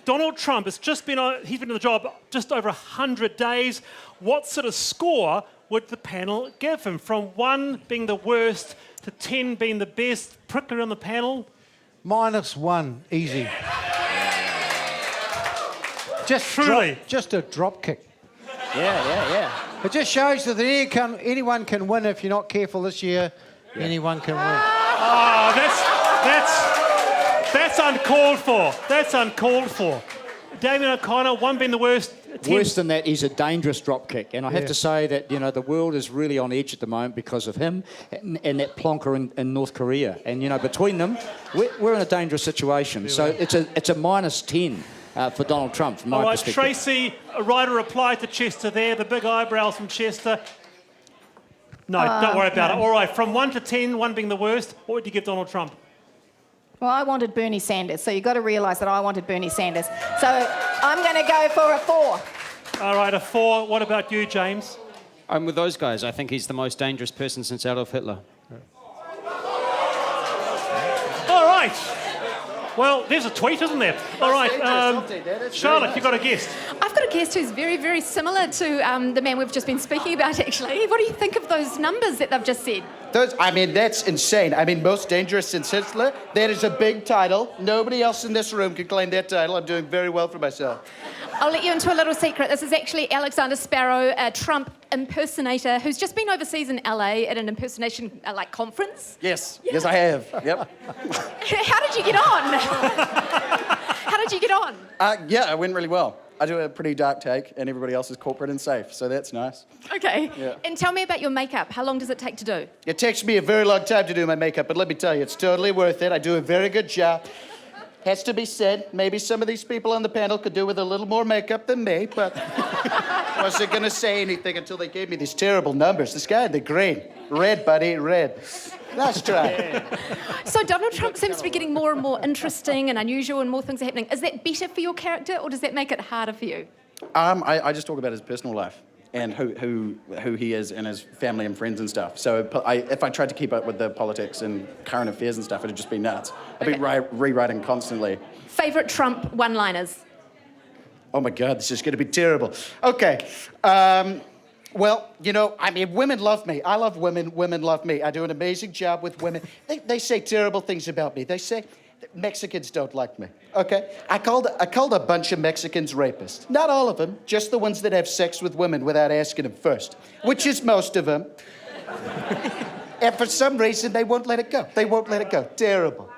Donald Trump has just been he's been in the job just over 100 days. What sort of score would the panel give him? From 1 being the worst to 10 being the best. Prickler on the panel. -1, easy. Just a drop kick. Yeah. It just shows that anyone can win if you're not careful this year. Yeah. Anyone can win. Oh, that's uncalled for. That's uncalled for. Damien O'Connor, 1 being the worst. 10. Worse than that, he's a dangerous drop kick. And I have to say that, the world is really on edge at the moment because of him and that plonker in North Korea. And, between them, we're in a dangerous situation. So it's a -10 for Donald Trump, from my perspective. Tracy, a writer replied to Chester there, the big eyebrows from Chester. No, don't worry about it. All right, from 1 to 10, 1 being the worst, what would you give Donald Trump? Well, I wanted Bernie Sanders, so you've got to realise that I wanted Bernie Sanders. So I'm going to go for a 4. All right, a 4. What about you, James? I'm with those guys. I think he's the most dangerous person since Adolf Hitler. All right. Well, there's a tweet, isn't there? All right, Charlotte, you've got a guest. I've got a guest who's very, very similar to the man we've just been speaking about, actually. What do you think of those numbers that they've just said? That's insane. Most dangerous since Hitler. That is a big title. Nobody else in this room can claim that title. I'm doing very well for myself. I'll let you into a little secret. This is actually Alexander Sparrow, a Trump impersonator who's just been overseas in LA at an impersonation conference. Yes, I have. Yep. How did you get on? How did you get on? It went really well. I do a pretty dark take, and everybody else is corporate and safe, so that's nice. Okay. Yeah. And tell me about your makeup. How long does it take to do? It takes me a very long time to do my makeup, but let me tell you, it's totally worth it. I do a very good job. Has to be said, maybe some of these people on the panel could do with a little more makeup than me, but I wasn't going to say anything until they gave me these terrible numbers. This guy in the green. Red, buddy, red. Nice try. Yeah. So Donald Trump seems to be getting more and more interesting and unusual and more things are happening. Is that better for your character or does that make it harder for you? I just talk about his personal life and who he is and his family and friends and stuff. So if I tried to keep up with the politics and current affairs and stuff, it'd just be nuts. I'd be rewriting constantly. Favourite Trump one-liners? Oh my God, this is going to be terrible. Okay. Well, women love me. I love women. Women love me. I do an amazing job with women. They say terrible things about me. They say that Mexicans don't like me. Okay? I called a bunch of Mexicans rapists. Not all of them, just the ones that have sex with women without asking them first, which is most of them. And for some reason, they won't let it go. They won't let it go. Terrible.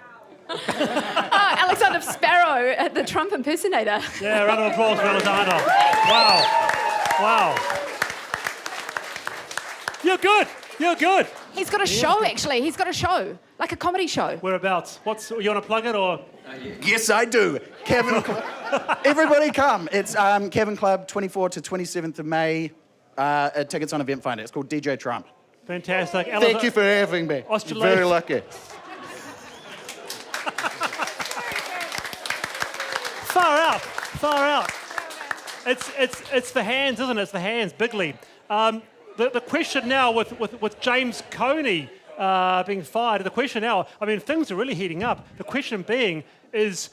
Alexander Sparrow, the Trump impersonator. Yeah, round of applause for Alexander. Wow. You're good. He's got a show, actually. He's got a show, like a comedy show. Whereabouts? You want to plug it or? Yes, I do. Kevin Club. Everybody come. It's Kevin Club, 24th to 27th of May. Tickets on Event Finder. It's called DJ Trump. Fantastic. Thank you for having me. Australasia. Very lucky. Far out. It's the hands, isn't it? It's the hands, big lead. The question now with James Coney being fired, the question now, things are really heating up. The question being is,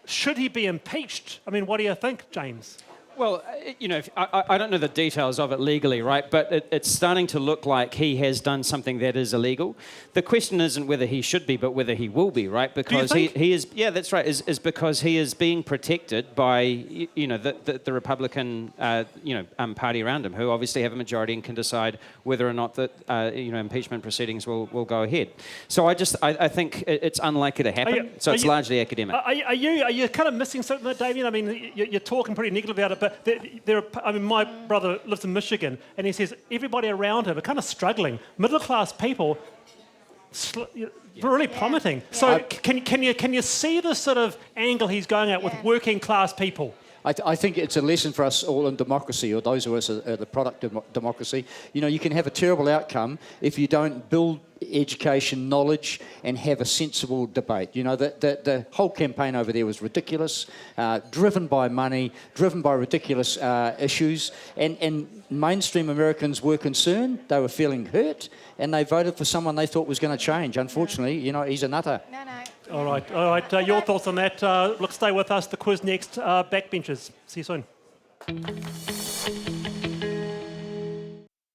should he be impeached? What do you think, James? Well, I don't know the details of it legally, right? But it's starting to look like he has done something that is illegal. The question isn't whether he should be, but whether he will be, right? Because he is, yeah, that's right, is because he is being protected by, the Republican, party around him, who obviously have a majority and can decide whether or not that, impeachment proceedings will go ahead. So I think it's unlikely to happen. It's largely academic. Are you kind of missing something, Damien? You're talking pretty negative about it, but my brother lives in Michigan, and he says everybody around him are kind of struggling. Middle-class people, really plummeting. So can you see the sort of angle he's going at with working-class people? I think it's a lesson for us all in democracy, or those of us are the product of democracy. You can have a terrible outcome if you don't build education, knowledge, and have a sensible debate. You know, the whole campaign over there was ridiculous, driven by money, driven by ridiculous issues, and mainstream Americans were concerned, they were feeling hurt, and they voted for someone they thought was going to change. Unfortunately, you know, he's a nutter. No. All right. Your thoughts on that? Look, stay with us. The quiz next. Backbenchers. See you soon.